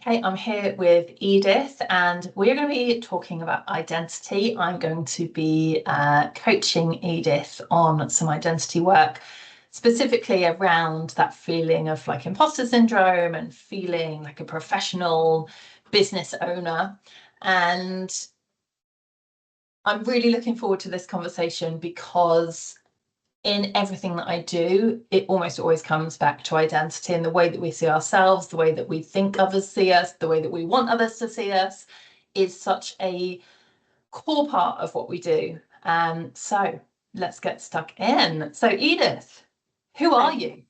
Okay, I'm here with Edith and we're going to be talking about identity. I'm going to be coaching Edith on some identity work, specifically around that feeling of like imposter syndrome and feeling like a professional business owner. And I'm really looking forward to this conversation because in everything that I do, it almost always comes back to identity and the way that we see ourselves, the way that we think others see us, the way that we want others to see us is such a core part of what we do. So let's get stuck in. So Edith, who are you?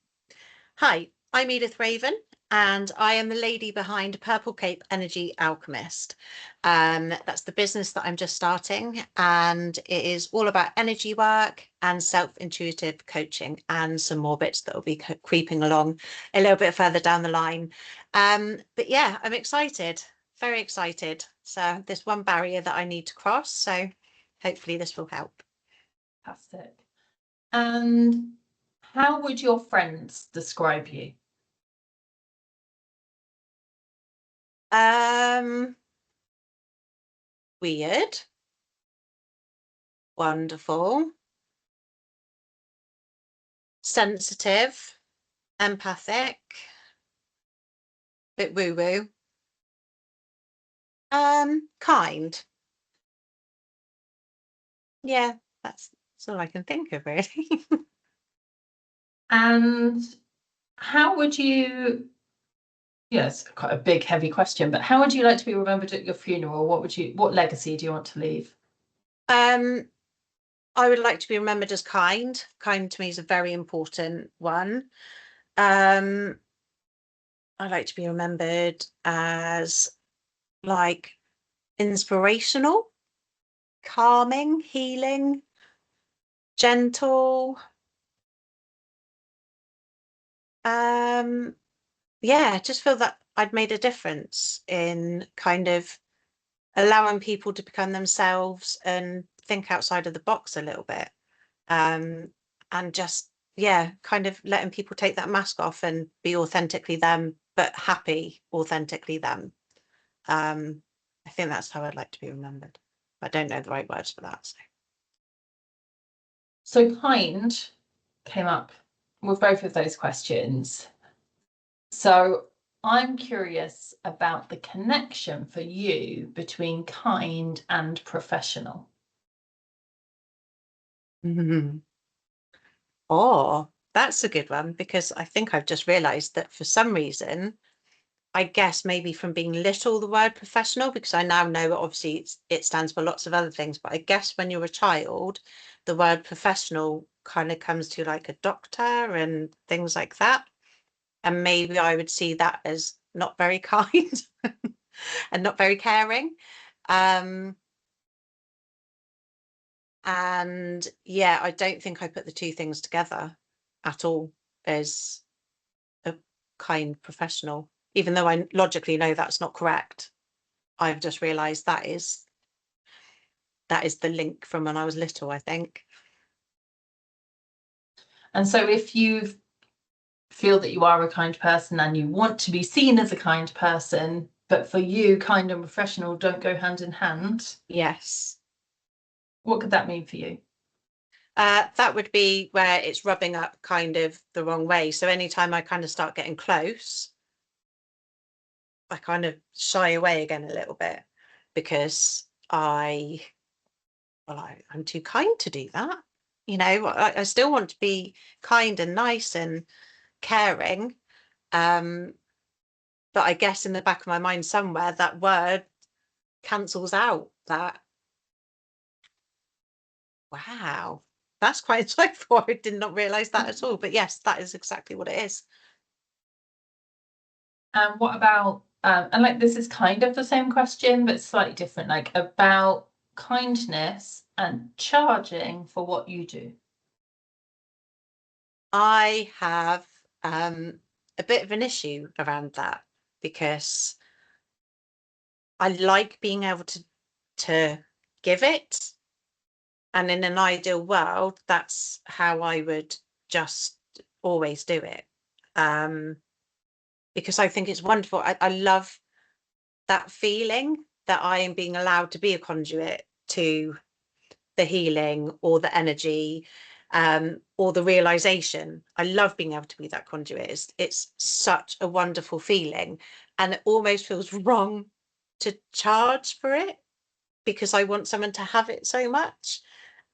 Hi, I'm Edith Raven, and I am the lady behind Purple Cape Energy Alchemist. That's the business that I'm just starting, and it is all about energy work and self-intuitive coaching and some more bits that will be creeping along a little bit further down the line. But yeah, I'm excited, very excited. So there's one barrier that I need to cross, so hopefully this will help. Fantastic. And how would your friends describe you? Weird, wonderful, sensitive, empathic, bit woo-woo, kind. Yeah, that's all I can think of, really. And how would you, yes, quite a big, heavy question, but how would you like to be remembered at your funeral? What legacy do you want to leave? I would like to be remembered as kind. Kind to me is a very important one. I'd like to be remembered as like inspirational, calming, healing, gentle. Yeah, just feel that I'd made a difference in kind of allowing people to become themselves and think outside of the box a little bit. And just, yeah, kind of letting people take that mask off and be authentically them, but happy, authentically them. I think that's how I'd like to be remembered. I don't know the right words for that. So kind came up with both of those questions. So I'm curious about the connection for you between kind and professional. Oh, that's a good one, because I think I've just realised that for some reason, I guess maybe from being little, the word professional, because I now know obviously it stands for lots of other things, but I guess when you're a child, the word professional kind of comes to like a doctor and things like that. And maybe I would see that as not very kind and not very caring. Um, and yeah, I don't think I put the two things together at all as a kind professional, even though I logically know that's not correct. I've just realised that is the link from when I was little, I think. And so if you feel that you are a kind person and you want to be seen as a kind person, but for you, kind and professional don't go hand in hand, Yes. what could that mean for you? That would be where it's rubbing up kind of the wrong way. So anytime I kind of start getting close, I kind of shy away again a little bit, because I'm too kind to do that. You know, I still want to be kind and nice and caring. But I guess in the back of my mind somewhere, that word cancels out that. Wow, that's quite insightful. I did not realise that at all. But yes, that is exactly what it is. And what about, and like this is kind of the same question, but slightly different, like about kindness and charging for what you do. I have a bit of an issue around that, because I like being able to give it. And in an ideal world, that's how I would just always do it. Because I think it's wonderful. I love that feeling that I am being allowed to be a conduit to the healing or the energy, or the realization. I love being able to be that conduit. It's such a wonderful feeling, and it almost feels wrong to charge for it because I want someone to have it so much,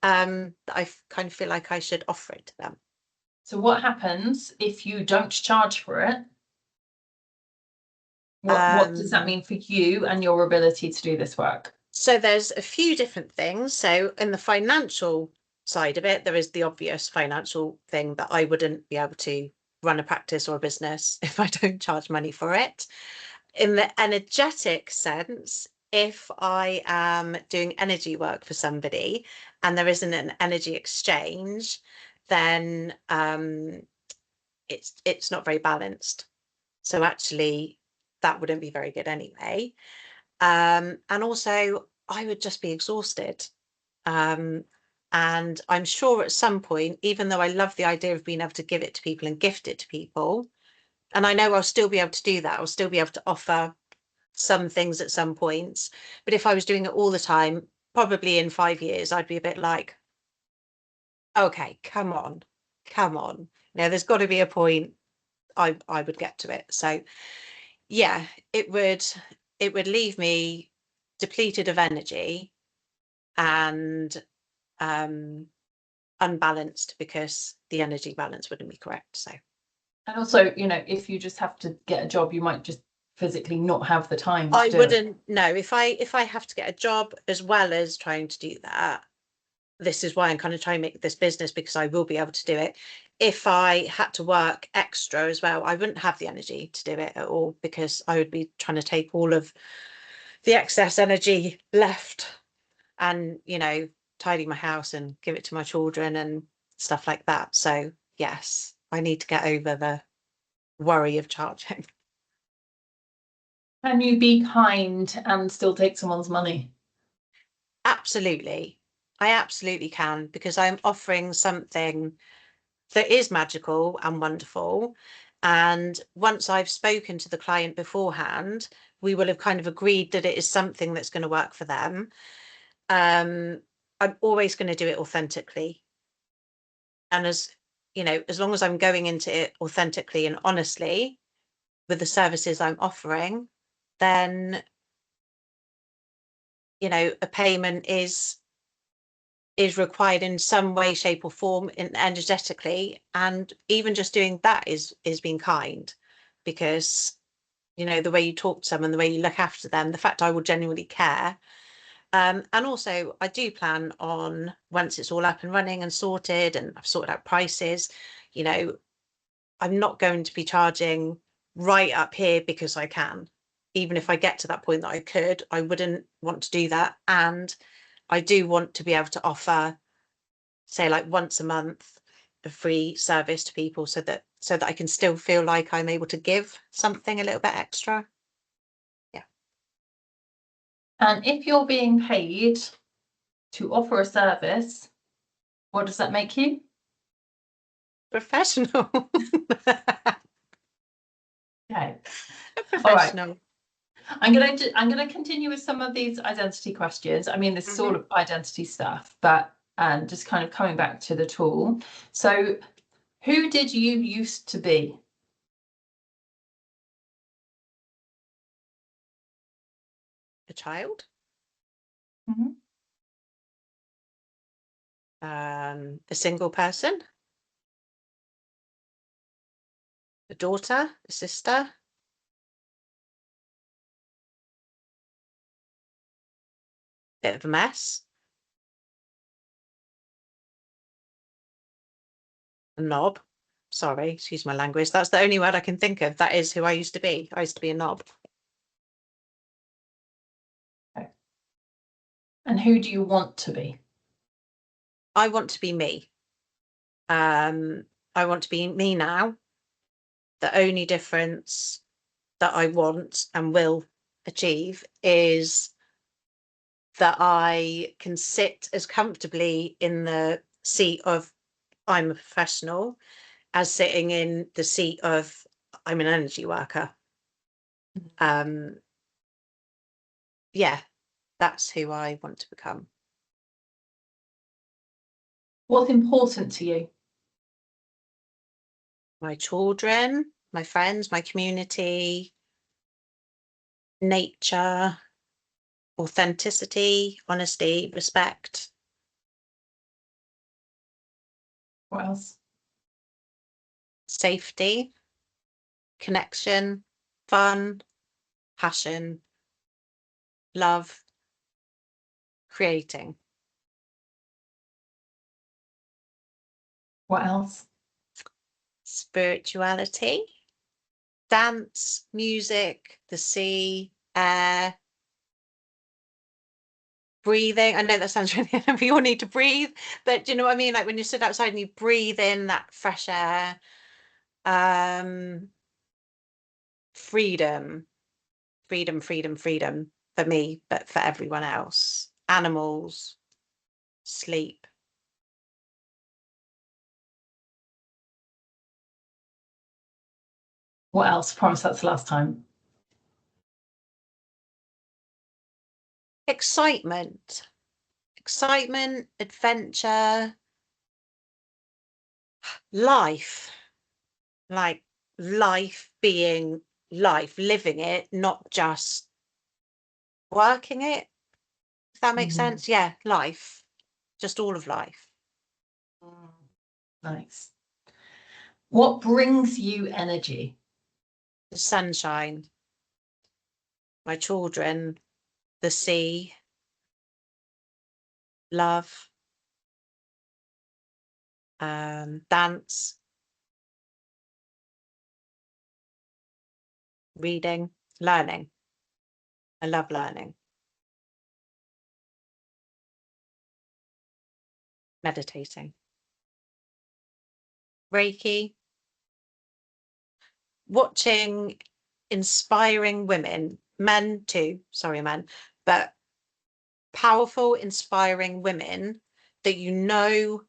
that I kind of feel like I should offer it to them. So what happens if you don't charge for it? What does that mean for you and your ability to do this work? So there's a few different things. So in the financial side of it, there is the obvious financial thing that I wouldn't be able to run a practice or a business if I don't charge money for it. In the energetic sense, if I am doing energy work for somebody and there isn't an energy exchange, then it's not very balanced. So actually, that wouldn't be very good anyway. And also, I would just be exhausted. And I'm sure at some point, even though I love the idea of being able to give it to people and gift it to people, and I know I'll still be able to do that, I'll still be able to offer some things at some points. But if I was doing it all the time, probably in 5 years, I'd be a bit like, okay, come on, come on. Now, there's got to be a point I would get to it. So yeah, it would leave me depleted of energy and unbalanced because the energy balance wouldn't be correct. So, and also, you know, if you just have to get a job, you might just physically not have the time to I do it. wouldn't know if I have to get a job as well as trying to do that. This is why I'm kind of trying to make this business, because I will be able to do it. If I had to work extra as well, I wouldn't have the energy to do it at all, because I would be trying to take all of the excess energy left and, you know, tidy my house and give it to my children and stuff like that. So yes, I need to get over the worry of charging. Can you be kind and still take someone's money? Absolutely. I absolutely can, because I'm offering something that is magical and wonderful. And once I've spoken to the client beforehand, we will have kind of agreed that it is something that's going to work for them. I'm always going to do it authentically. And as you know, as long as I'm going into it authentically and honestly with the services I'm offering, then, you know, a payment is required in some way, shape or form energetically. And even just doing that is being kind, because, you know, the way you talk to someone, the way you look after them, the fact I will genuinely care. And also I do plan on, once it's all up and running and sorted and I've sorted out prices, you know, I'm not going to be charging right up here because I can. Even if I get to that point that I could, I wouldn't want to do that. And I do want to be able to offer, say, like once a month, a free service to people, so that I can still feel like I'm able to give something a little bit extra. Yeah. And if you're being paid to offer a service, what does that make you? Professional. Okay. Professional. I'm gonna continue with some of these identity questions. I mean, this is all of identity stuff, but just kind of coming back to the tool. So, who did you used to be? A child. Mhm. A single person. A daughter, a sister. Bit of a mess. A knob. Sorry, excuse my language. That's the only word I can think of. That is who I used to be. I used to be a knob. Okay. And who do you want to be? I want to be me. I want to be me now. The only difference that I want and will achieve is that I can sit as comfortably in the seat of I'm a professional as sitting in the seat of I'm an energy worker. yeah, that's who I want to become. What's important to you? My children, my friends, my community, nature, authenticity, honesty, respect. What else? Safety, connection, fun, passion, love, creating. What else? Spirituality, dance, music, the sea, air, breathing. I know that sounds really, we all need to breathe, but do you know what I mean? Like when you sit outside and you breathe in that fresh air, freedom, freedom, freedom, freedom for me, but for everyone else. Animals, sleep. What else? Promise that's the last time. Excitement, excitement, adventure, life, like life being life, living it, not just working it, if that makes Mhm. sense. Yeah, life, just all of life. Nice. What brings you energy? The sunshine, my children, the sea, love, dance, reading, learning. I love learning. Meditating. Reiki. Watching inspiring women, men too, sorry, men, but powerful, inspiring women that you know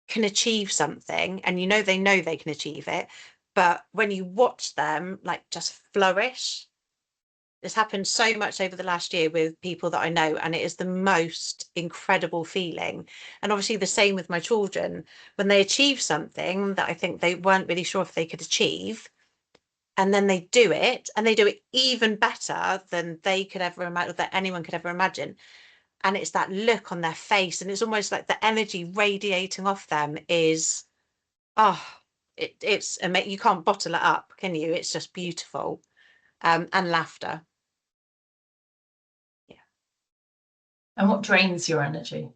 can achieve something, and you know they can achieve it, but when you watch them like just flourish. This happened so much over the last year with people that I know, and it is the most incredible feeling. And obviously the same with my children, when they achieve something that I think they weren't really sure if they could achieve, and then they do it, and they do it even better than they could ever imagine, that anyone could ever imagine. And it's that look on their face, and it's almost like the energy radiating off them is, oh, it's amazing. You can't bottle it up, can you? It's just beautiful. And laughter. Yeah. And what drains your energy?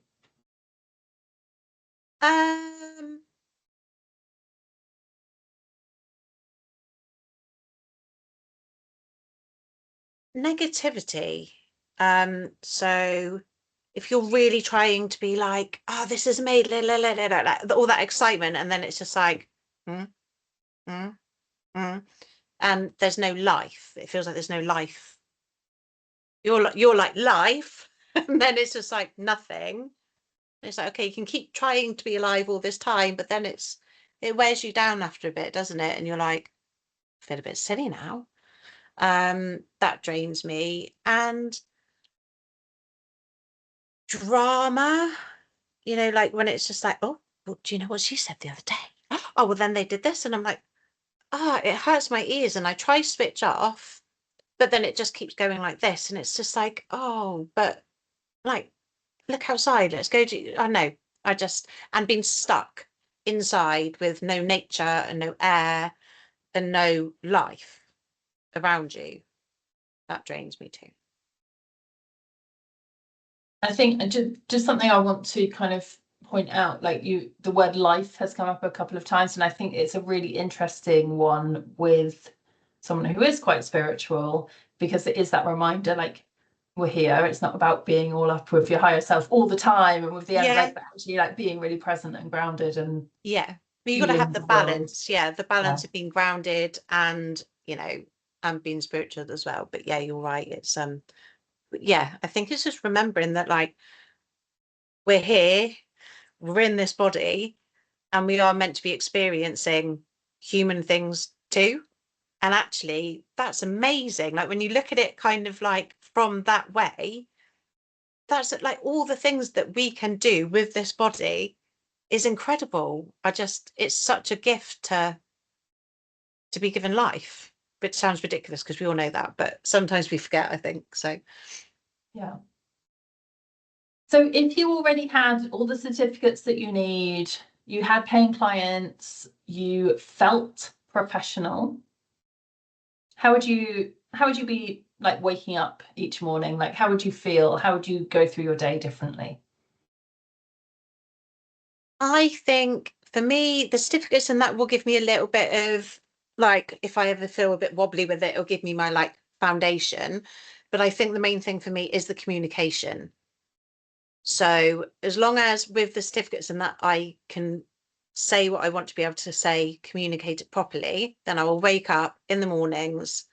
Um, Negativity. So if you're really trying to be like, oh, this is me, all that excitement, and then it's just like, mm, mm, mm, and there's no life. It feels like there's no life. You're like life, and then it's just like nothing. It's like, okay, you can keep trying to be alive all this time, but then it wears you down after a bit, doesn't it? And you're like, I feel a bit silly now. That drains me. And drama, like when it's just like, oh, well, do you know what she said the other day? Oh, well, then they did this. And I'm like, it hurts my ears. And I try switch off, but then it just keeps going like this. And it's just like, oh, but like, look outside. Let's go to, I know, and being stuck inside with no nature and no air and no life around you. That drains me too. I think just something I want to kind of point out, like the word life has come up a couple of times, and I think it's a really interesting one with someone who is quite spiritual, because it is that reminder, like, we're here, it's not about being all up with your higher self all the time and with the end, Yeah, like, but actually like being really present and grounded and yeah. But you got to have feeling the the world. balance. Yeah, the balance Yeah. of being grounded and, and being spiritual as well. But yeah, you're right. It's yeah, I think it's just remembering that like we're here, we're in this body, and we are meant to be experiencing human things too. And actually, that's amazing. Like when you look at it kind of like from that way, that's like all the things that we can do with this body is incredible. It's such a gift to be given life, which sounds ridiculous because we all know that, but sometimes we forget, I think. So, Yeah. So if you already had all the certificates that you need, you had paying clients, you felt professional, how would you be like waking up each morning? Like how would you feel? How would you go through your day differently? I think for me, the certificates and that will give me a little bit of like, if I ever feel a bit wobbly with it, it'll give me my like foundation. But I think the main thing for me is the communication. So as long as with the certificates and that I can say what I want to be able to say, communicate it properly, then I will wake up in the mornings.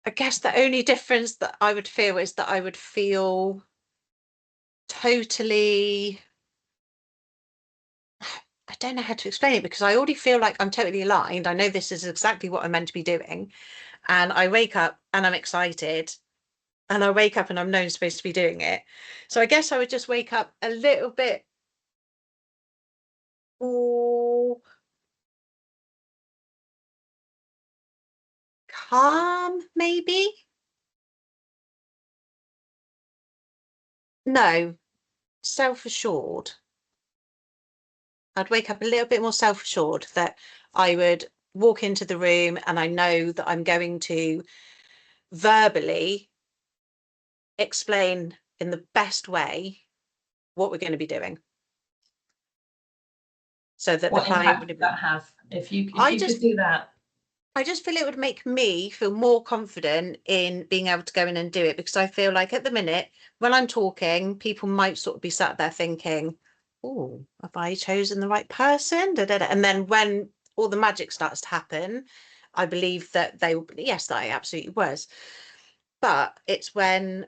I guess the only difference that I would feel is that I would feel totally, I don't know how to explain it because I already feel like I'm totally aligned. I know this is exactly what I'm meant to be doing. And I wake up and I'm excited. And I wake up and I'm known supposed to be doing it. So I guess I would just wake up a little bit more calm, maybe. No, self-assured. I'd wake up a little bit more self-assured that I would walk into the room and I know that I'm going to verbally explain in the best way what we're going to be doing so that the What client impact would would be. that have if I you could just do that? I just feel it would make me feel more confident in being able to go in and do it because I feel like at the minute when I'm talking, people might sort of be sat there thinking, "Oh, have I chosen the right person?" Da, da, da. And then when all the magic starts to happen, I believe that they will. Yes, that I absolutely was. But it's when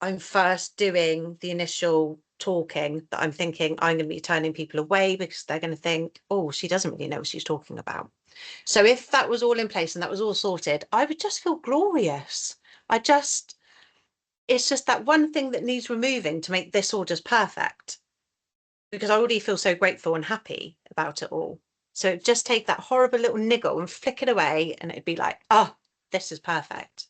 I'm first doing the initial talking that I'm thinking I'm going to be turning people away because they're going to think, oh, she doesn't really know what she's talking about. So if that was all in place and that was all sorted, I would just feel glorious. It's just that one thing that needs removing to make this all just perfect because I already feel so grateful and happy about it all. So just take that horrible little niggle and flick it away and it'd be like, oh, this is perfect.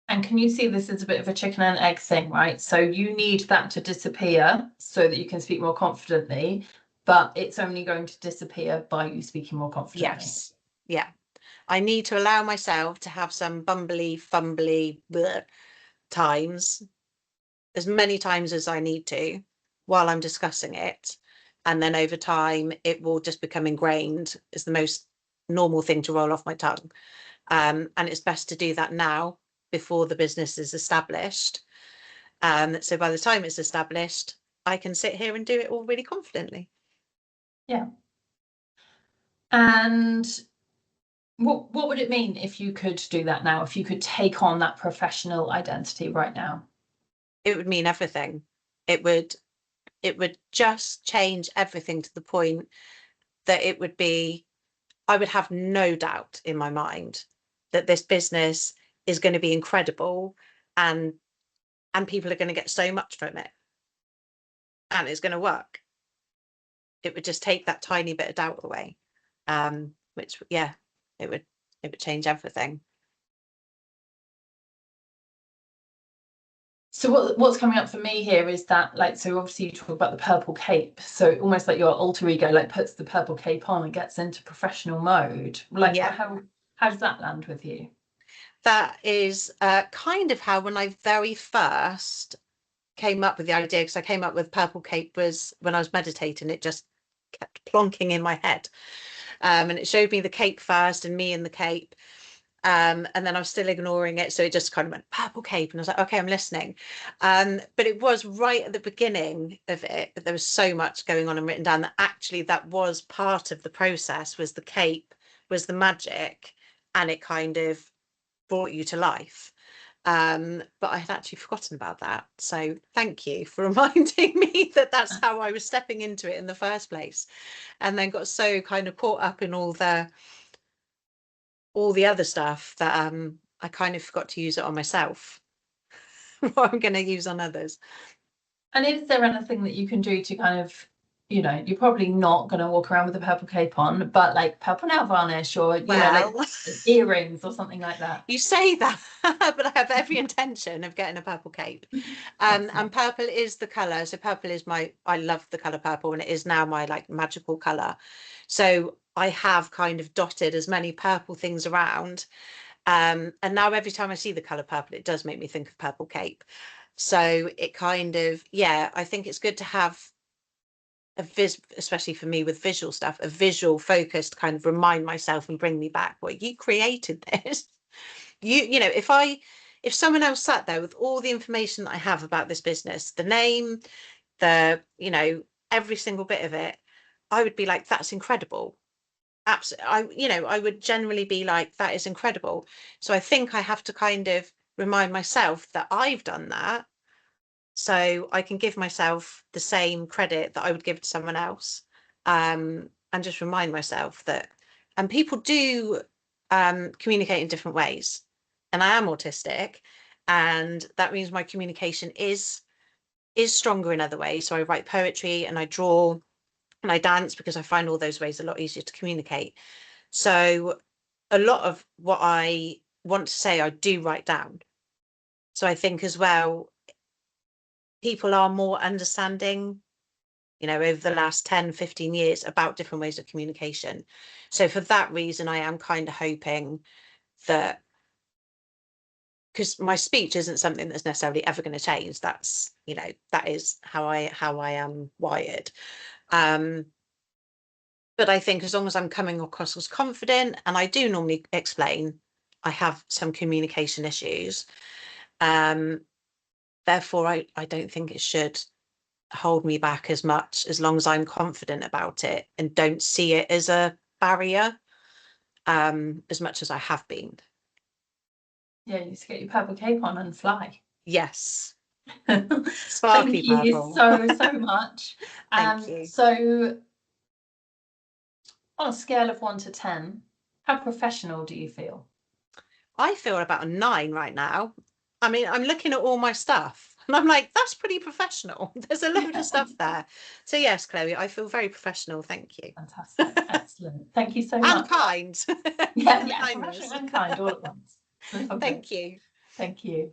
And can you see this as a bit of a chicken and egg thing, right? So you need that to disappear so that you can speak more confidently, but it's only going to disappear by you speaking more confidently. Yes. Yeah. I need to allow myself to have some bumbly, fumbly times, as many times as I need to while I'm discussing it. And then over time, it will just become ingrained as the most normal thing to roll off my tongue. And it's best to do that now before the business is established. So by the time it's established, I can sit here and do it all really confidently. Yeah. And what would it mean if you could do that now, if you could take on that professional identity right now? It would mean everything. It would just change everything to the point that it would be, I would have no doubt in my mind that this business is going to be incredible and people are going to get so much from it and it's going to work. It would just take that tiny bit of doubt away. Which yeah, it would change everything. So what's coming up for me here is that, like, so obviously you talk about the purple cape, so almost like your alter ego like puts the purple cape on and gets into professional mode. Like, Yeah, how does that land with you? that is kind of how when I very first came up with the idea, because I came up with purple cape was when I was meditating, it just kept plonking in my head. And it showed me the cape first and me in the cape. And then I was still ignoring it. So it just kind of went purple cape. And I was like, okay, I'm listening. But it was right at the beginning of it, but there was so much going on and written down that actually that was part of the process, was the cape, was the magic, and it kind of brought you to life. But I had actually forgotten about that. So thank you for reminding me that that's how I was stepping into it in the first place, and then got so kind of caught up in all the other stuff that I kind of forgot to use it on myself. What I'm going to use on others. And is there anything that you can do to kind of, you know, you're probably not going to walk around with a purple cape on, but like purple nail varnish or, you know, like earrings or something like that? You say that, but I have every intention of getting a purple cape. And purple is the colour. So purple is I love the colour purple, and it is now my like magical colour. So I have kind of dotted as many purple things around. And now every time I see the colour purple, it does make me think of purple cape. So it kind of, yeah, I think it's good to have especially for me with visual stuff, a visual focused kind of remind myself and bring me back. Well, you created this. You know, if someone else sat there with all the information that I have about this business, the name, you know, every single bit of it, I would be like, that's incredible. Absolutely. I would generally be like, that is incredible. So I think I have to kind of remind myself that I've done that, so I can give myself the same credit that I would give to someone else, and just remind myself that, and people do communicate in different ways, and I am autistic, and that means my communication is stronger in other ways. So I write poetry and I draw and I dance because I find all those ways a lot easier to communicate. So a lot of what I want to say, I do write down. So I think as well, people are more understanding, you know, over the last 10, 15 years about different ways of communication. So for that reason, I am kind of hoping that, because my speech isn't something that's necessarily ever going to change. That's, you know, that is how I am wired. But I think as long as I'm coming across as confident, and I do normally explain I have some communication issues, therefore I don't think it should hold me back as much, as long as I'm confident about it and don't see it as a barrier, as much as I have been. Yeah, you just get your purple cape on and fly. Yes. Thank you so much. Thank you. So on a scale of 1 to 10, how professional do you feel? I feel about a 9 right now. I mean, I'm looking at all my stuff and I'm like, that's pretty professional. There's a load of stuff there. So yes, Chloe, I feel very professional. Thank you. Fantastic. Excellent. Thank you so much. And kind. Yeah, professional and kind all at once. Thank you. Thank you.